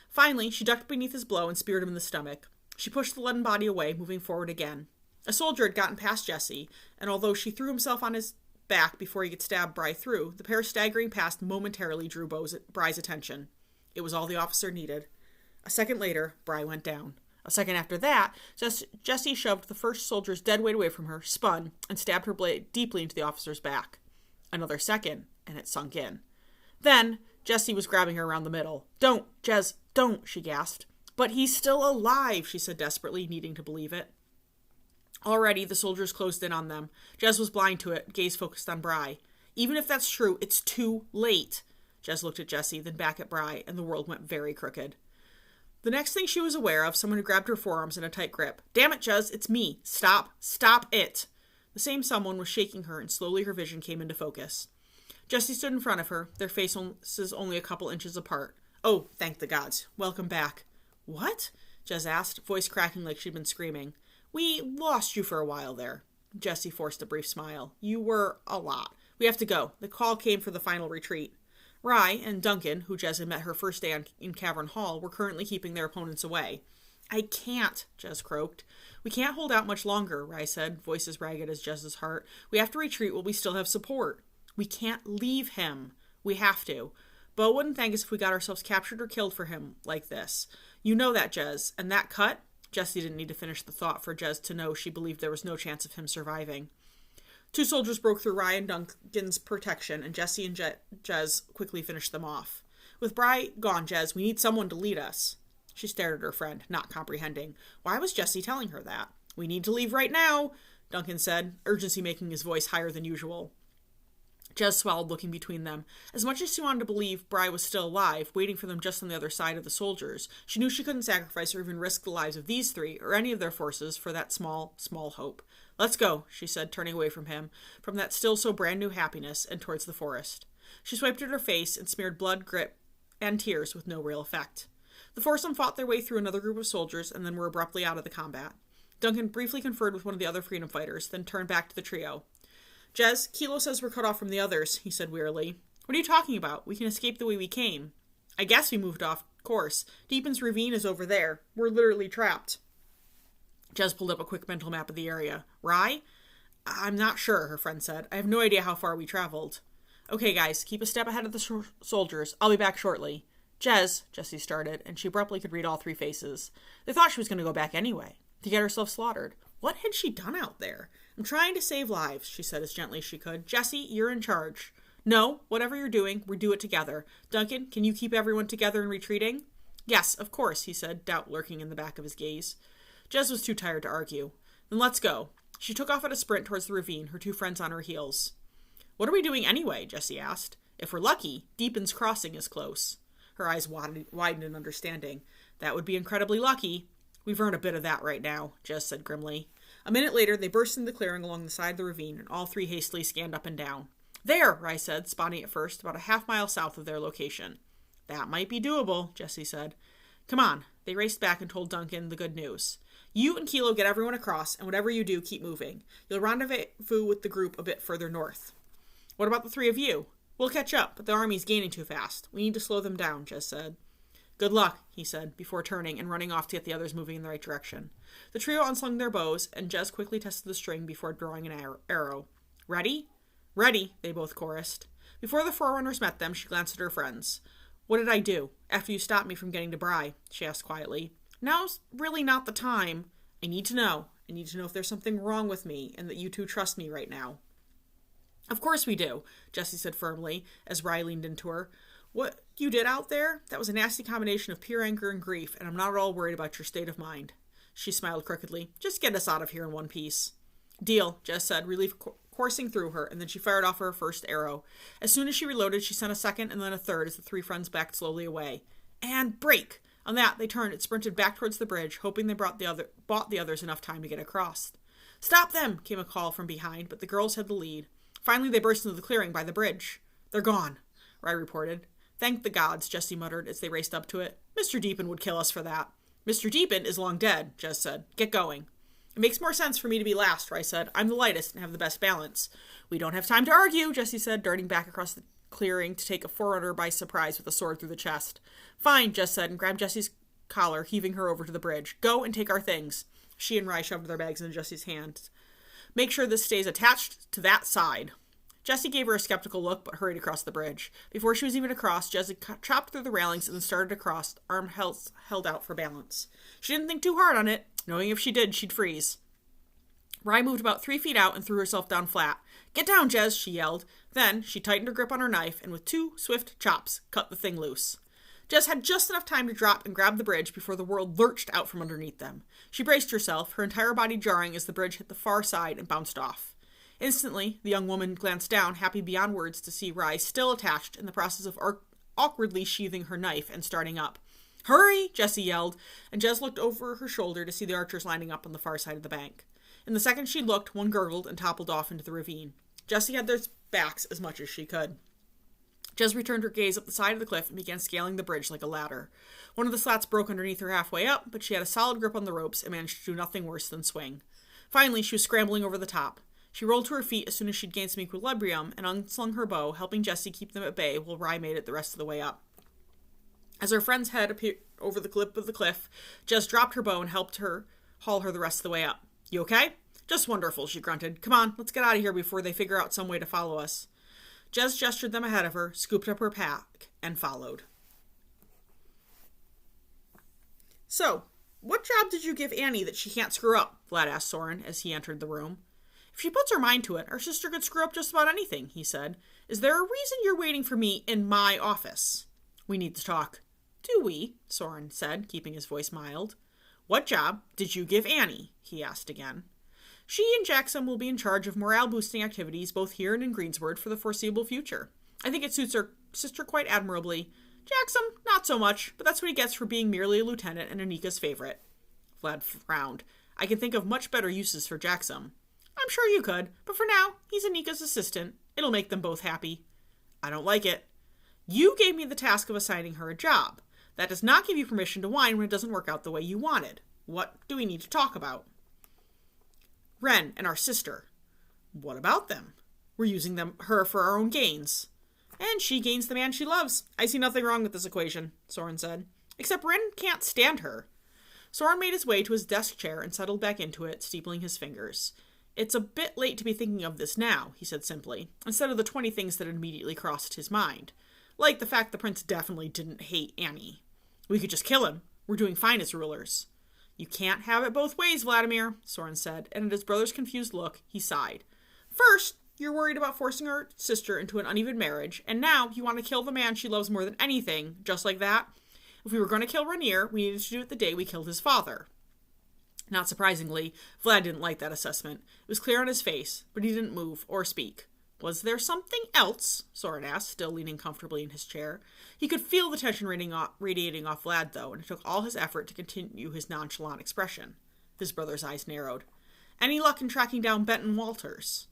Finally, she ducked beneath his blow and speared him in the stomach. She pushed the leaden body away, moving forward again. A soldier had gotten past Jessie, and although she threw himself on his back before he could stab Bri through, the pair staggering past momentarily drew Bri's attention. It was all the officer needed. A second later, Bri went down. A second after that, Jessie shoved the first soldier's dead weight away from her, spun, and stabbed her blade deeply into the officer's back. Another second, and it sunk in. Then, Jessie was grabbing her around the middle. Don't, Jez, don't, she gasped. But he's still alive, she said desperately, needing to believe it. Already, the soldiers closed in on them. Jez was blind to it, gaze focused on Bri. Even if that's true, it's too late. Jez looked at Jessie, then back at Bri, and the world went very crooked. The next thing she was aware of, someone had grabbed her forearms in a tight grip. Damn it, Jez, it's me. Stop it. The same someone was shaking her, and slowly her vision came into focus. Jessie stood in front of her, their faces only a couple inches apart. Oh, thank the gods. Welcome back. What? Jez asked, voice cracking like she'd been screaming. We lost you for a while there. Jessie forced a brief smile. You were a lot. We have to go. The call came for the final retreat. Rye and Duncan, who Jez had met her first day in Cavern Hall, were currently keeping their opponents away. I can't, Jez croaked. We can't hold out much longer, Rye said, voice as ragged as Jez's heart. We have to retreat while we still have support. We can't leave him. We have to. Bo wouldn't thank us if we got ourselves captured or killed for him like this. You know that, Jez. And that cut? Jessie didn't need to finish the thought for Jez to know she believed there was no chance of him surviving. 2 soldiers broke through Rye and Duncan's protection, and Jessie and Jez quickly finished them off. With Bri gone, Jez, we need someone to lead us. She stared at her friend, not comprehending. Why was Jessie telling her that? We need to leave right now. Duncan said, urgency making his voice higher than usual. Jez swallowed, looking between them. As much as she wanted to believe Bry was still alive, waiting for them just on the other side of the soldiers, she knew she couldn't sacrifice or even risk the lives of these three, or any of their forces, for that small, small hope. "Let's go," she said, turning away from him, from that still so brand-new happiness, and towards the forest. She swiped at her face and smeared blood, grit, and tears with no real effect. The foursome fought their way through another group of soldiers, and then were abruptly out of the combat. Duncan briefly conferred with one of the other freedom fighters, then turned back to the trio. "Jez, Kilo says we're cut off from the others," he said wearily. "What are you talking about? We can escape the way we came." "I guess we moved off course. Deepen's ravine is over there. We're literally trapped." Jez pulled up a quick mental map of the area. "Rye?" "I'm not sure," her friend said. "I have no idea how far we traveled." "Okay, guys, keep a step ahead of the soldiers. I'll be back shortly." "Jez," Jessie started, and she abruptly could read all three faces. They thought she was going to go back anyway, to get herself slaughtered. What had she done out there? "I'm trying to save lives," she said as gently as she could. "Jessie, you're in charge." "No, whatever you're doing, we do it together. Duncan, can you keep everyone together and retreating?" "Yes, of course," he said, doubt lurking in the back of his gaze. Jez was too tired to argue. "Then let's go." She took off at a sprint towards the ravine, her two friends on her heels. "What are we doing anyway?" Jessie asked. "If we're lucky, Deepen's crossing is close." Her eyes widened in understanding. "That would be incredibly lucky." "We've earned a bit of that right now," Jez said grimly. A minute later, they burst into the clearing along the side of the ravine, and all three hastily scanned up and down. "There," Rye said, spotting it first, about a half-mile south of their location. "That might be doable," Jessie said. "Come on." They raced back and told Duncan the good news. "You and Kilo get everyone across, and whatever you do, keep moving. You'll rendezvous with the group a bit further north." "What about the three of you?" "We'll catch up, but the army's gaining too fast. We need to slow them down," Jez said. "Good luck," he said, before turning and running off to get the others moving in the right direction. The trio unslung their bows, and Jez quickly tested the string before drawing an arrow. "Ready?" "Ready," they both chorused. Before the Forerunners met them, she glanced at her friends. "What did I do, after you stopped me from getting to Bry?" she asked quietly. "Now's really not the time. I need to know. I need to know if there's something wrong with me, and that you two trust me right now." "Of course we do," Jessie said firmly, as Rye leaned into her. "What you did out there, that was a nasty combination of pure anger and grief, and I'm not at all worried about your state of mind." She smiled crookedly. "Just get us out of here in one piece." "Deal," Jez said, relief coursing through her, and then she fired off her first arrow. As soon as she reloaded, she sent a second and then a third as the three friends backed slowly away. "And break!" On that, they turned and sprinted back towards the bridge, hoping they bought the others enough time to get across. "Stop them!" came a call from behind, but the girls had the lead. Finally, they burst into the clearing by the bridge. "They're gone," Rye reported. "Thank the gods," Jessie muttered as they raced up to it. "Mr. Deepen would kill us for that." "Mr. Deepen is long dead," Jez said. "Get going." "It makes more sense for me to be last," Rye said. "I'm the lightest and have the best balance." "We don't have time to argue," Jessie said, darting back across the clearing to take a Forerunner by surprise with a sword through the chest. "Fine," Jez said, and grabbed Jessie's collar, heaving her over to the bridge. "Go and take our things." She and Rye shoved their bags into Jessie's hands. "Make sure this stays attached to that side." Jessie gave her a skeptical look, but hurried across the bridge. Before she was even across, Jessie chopped through the railings and then started across, arm held out for balance. She didn't think too hard on it, knowing if she did, she'd freeze. Rye moved about 3 feet out and threw herself down flat. "Get down, Jez," she yelled. Then she tightened her grip on her knife and with 2 swift chops cut the thing loose. Jez had just enough time to drop and grab the bridge before the world lurched out from underneath them. She braced herself, her entire body jarring as the bridge hit the far side and bounced off. Instantly, the young woman glanced down, happy beyond words to see Rye still attached in the process of awkwardly sheathing her knife and starting up. "Hurry!" Jessie yelled, and Jez looked over her shoulder to see the archers lining up on the far side of the bank. In the second she looked, one gurgled and toppled off into the ravine. Jessie had their backs as much as she could. Jez returned her gaze up the side of the cliff and began scaling the bridge like a ladder. One of the slats broke underneath her halfway up, but she had a solid grip on the ropes and managed to do nothing worse than swing. Finally, she was scrambling over the top. She rolled to her feet as soon as she'd gained some equilibrium and unslung her bow, helping Jessie keep them at bay while Rye made it the rest of the way up. As her friend's head appeared over the lip of the cliff, Jez dropped her bow and helped her haul her the rest of the way up. "You okay?" "Just wonderful," she grunted. "Come on, let's get out of here before they figure out some way to follow us." Jez gestured them ahead of her, scooped up her pack, and followed. "So, what job did you give Annie that she can't screw up?" Vlad asked Soren as he entered the room. "If she puts her mind to it, our sister could screw up just about anything," he said. "Is there a reason you're waiting for me in my office?" "We need to talk." "Do we?" Soren said, keeping his voice mild. "What job did you give Annie?" he asked again. She and Jackson will be in charge of morale-boosting activities both here and in Greensward for the foreseeable future. I think it suits her sister quite admirably. Jackson, not so much, but that's what he gets for being merely a lieutenant and Anika's favorite. Vlad frowned. I can think of much better uses for Jackson. I'm sure you could, but for now, he's Anika's assistant. It'll make them both happy. I don't like it. You gave me the task of assigning her a job. That does not give you permission to whine when it doesn't work out the way you wanted. What do we need to talk about? Ren and our sister. What about them? We're using her for our own gains. And she gains the man she loves. I see nothing wrong with this equation, Soren said. Except Ren can't stand her. Soren made his way to his desk chair and settled back into it, steepling his fingers. It's a bit late to be thinking of this now, he said simply, instead of the 20 things that immediately crossed his mind. Like the fact the prince definitely didn't hate Annie. We could just kill him. We're doing fine as rulers. You can't have it both ways, Vladimir, Soren said, and at his brother's confused look, he sighed. First, you're worried about forcing our sister into an uneven marriage, and now you want to kill the man she loves more than anything, just like that? If we were going to kill Rainier, we needed to do it the day we killed his father. Not surprisingly, Vlad didn't like that assessment. It was clear on his face, but he didn't move or speak. Was there something else? Soren asked, still leaning comfortably in his chair. He could feel the tension radiating off Vlad, though, and it took all his effort to continue his nonchalant expression. His brother's eyes narrowed. Any luck in tracking down Benton Walters?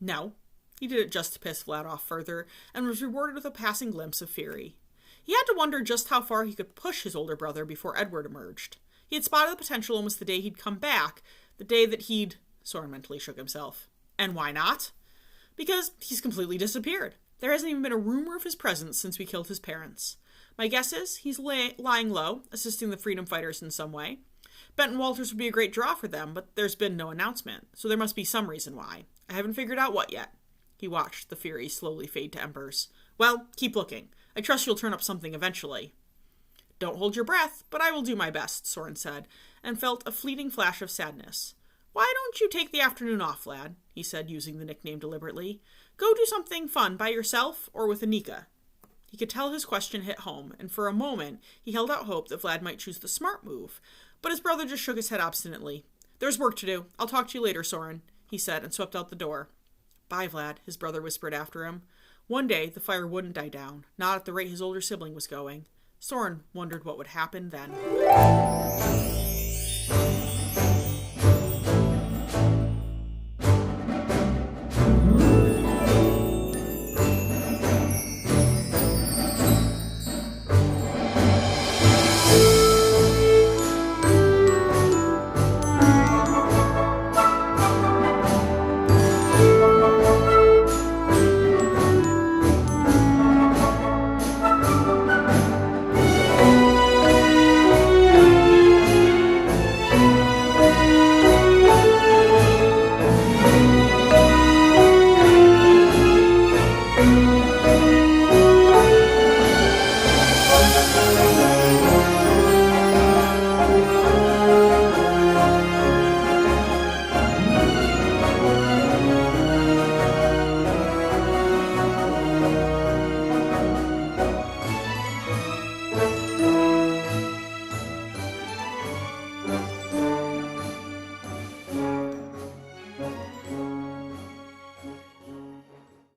No. He did it just to piss Vlad off further, and was rewarded with a passing glimpse of fury. He had to wonder just how far he could push his older brother before Edward emerged. He had spotted the potential almost the day he'd come back, the day that he'd... Soren mentally shook himself. And why not? Because he's completely disappeared. There hasn't even been a rumor of his presence since we killed his parents. My guess is he's lying low, assisting the freedom fighters in some way. Benton Walters would be a great draw for them, but there's been no announcement, so there must be some reason why. I haven't figured out what yet. He watched the fury slowly fade to embers. Well, keep looking. I trust you'll turn up something eventually. Don't hold your breath, but I will do my best, Soren said, and felt a fleeting flash of sadness. Why don't you take the afternoon off, lad? He said, using the nickname deliberately. Go do something fun by yourself or with Anika. He could tell his question hit home, and for a moment he held out hope that Vlad might choose the smart move, but his brother just shook his head obstinately. There's work to do. I'll talk to you later, Soren, he said, and swept out the door. Bye, Vlad, his brother whispered after him. One day the fire wouldn't die down, not at the rate his older sibling was going. Soren wondered what would happen then.